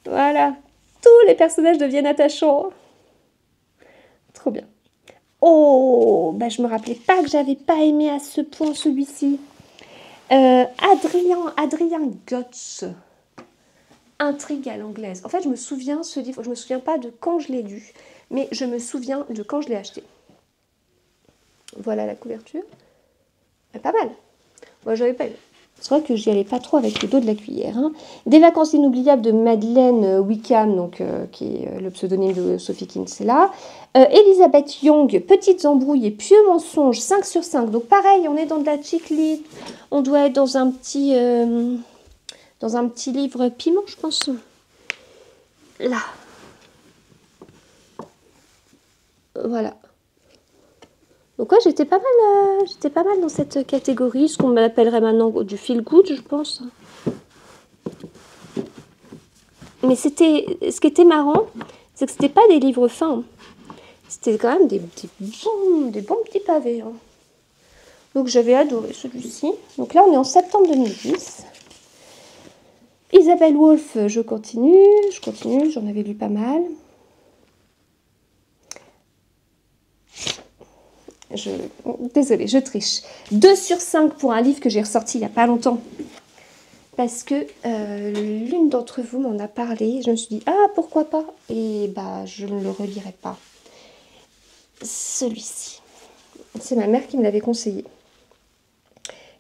Voilà, tous les personnages deviennent attachants. Trop bien. Oh, bah je me rappelais pas que j'avais pas aimé à ce point celui-ci. Adrien Gotz. Intrigue à l'anglaise. En fait, je me souviens ce livre, je me souviens pas de quand je l'ai lu, mais je me souviens de quand je l'ai acheté. Voilà la couverture. Pas mal. Moi, j'avais pas eu. C'est vrai que j'y allais pas trop avec le dos de la cuillère. Hein. Des vacances inoubliables de Madeleine Wickham, donc, qui est le pseudonyme de Sophie Kinsella. Elisabeth Young, Petites embrouilles et pieux mensonges, 5 sur 5. Donc pareil, on est dans de la chick lit. On doit être dans un petit livre piment, je pense. Là. Voilà. Donc ouais, j'étais pas mal dans cette catégorie, ce qu'on appellerait maintenant du feel good, je pense. Mais ce qui était marrant, c'est que c'était pas des livres fins. C'était quand même des bons petits pavés. Hein. Donc j'avais adoré celui-ci. Donc là, on est en septembre 2010. Isabelle Wolf, je continue, j'en avais lu pas mal. Désolée, je triche. 2 sur 5 pour un livre que j'ai ressorti il n'y a pas longtemps. Parce que l'une d'entre vous m'en a parlé. Je me suis dit, ah, pourquoi pas? Et bah, je ne le relirai pas. Celui-ci. C'est ma mère qui me l'avait conseillé.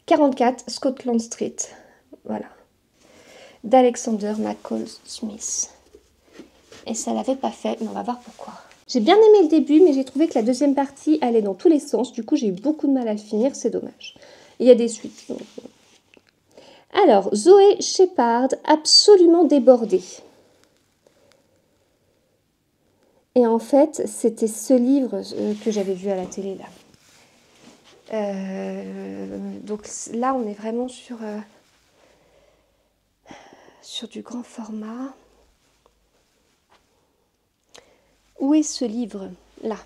44 Scotland Street. Voilà. D'Alexander McCall Smith. Et ça l'avait pas fait, mais on va voir pourquoi. J'ai bien aimé le début, mais j'ai trouvé que la deuxième partie allait dans tous les sens. Du coup, j'ai eu beaucoup de mal à le finir, c'est dommage. Il y a des suites. Donc... Alors, Zoé Shepard, absolument débordée. Et en fait, c'était ce livre que j'avais vu à la télé, là. Donc là, on est vraiment sur du grand format. Où est ce livre? Là.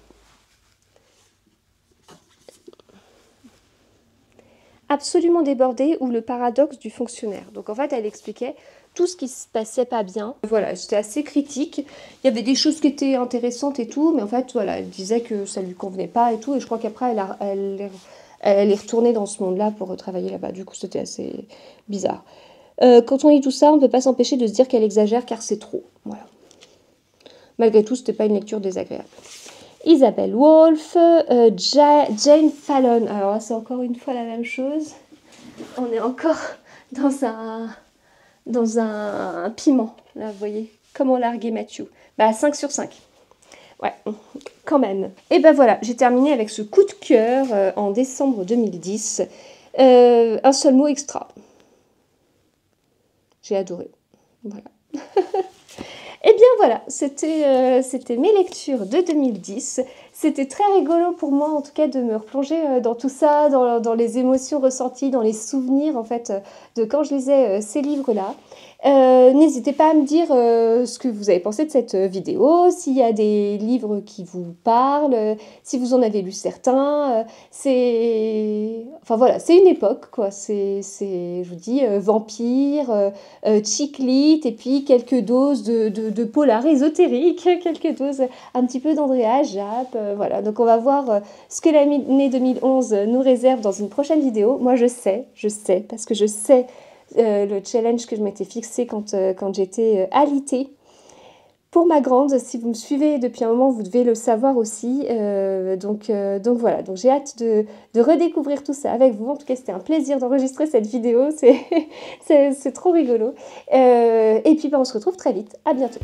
Absolument débordée ou le paradoxe du fonctionnaire. Donc en fait, elle expliquait tout ce qui se passait pas bien. Voilà, c'était assez critique. Il y avait des choses qui étaient intéressantes et tout, mais en fait, voilà, elle disait que ça lui convenait pas et tout. Et je crois qu'après, elle est retournée dans ce monde-là pour retravailler là-bas. Du coup, c'était assez bizarre. Quand on lit tout ça, on ne peut pas s'empêcher de se dire qu'elle exagère car c'est trop. Voilà. Malgré tout, c'était pas une lecture désagréable. Isabelle Wolf, Jane Fallon. Alors là, c'est encore une fois la même chose. On est encore dans un piment. Là, vous voyez, comment larguer Matthew. Bah, 5 sur 5. Ouais, quand même. Et ben voilà, j'ai terminé avec ce coup de cœur en décembre 2010. Un seul mot extra. J'ai adoré. Voilà. Et bien voilà, c'était mes lectures de 2010. C'était très rigolo pour moi en tout cas de me replonger dans tout ça, dans les émotions ressenties, dans les souvenirs en fait de quand je lisais ces livres-là. N'hésitez pas à me dire ce que vous avez pensé de cette vidéo, s'il y a des livres qui vous parlent, si vous en avez lu certains. Enfin voilà, c'est une époque quoi, je vous dis, vampire, chick lit, et puis quelques doses de polar ésotérique, quelques doses un petit peu d'Andrea Japp. Voilà, donc on va voir ce que l'année 2011 nous réserve dans une prochaine vidéo. Moi je sais, parce que je sais le challenge que je m'étais fixé quand j'étais alitée. Pour ma grande, si vous me suivez depuis un moment, vous devez le savoir aussi. Donc voilà, donc j'ai hâte de redécouvrir tout ça avec vous. En tout cas, c'était un plaisir d'enregistrer cette vidéo. C'est trop rigolo. Et puis, on se retrouve très vite. À bientôt.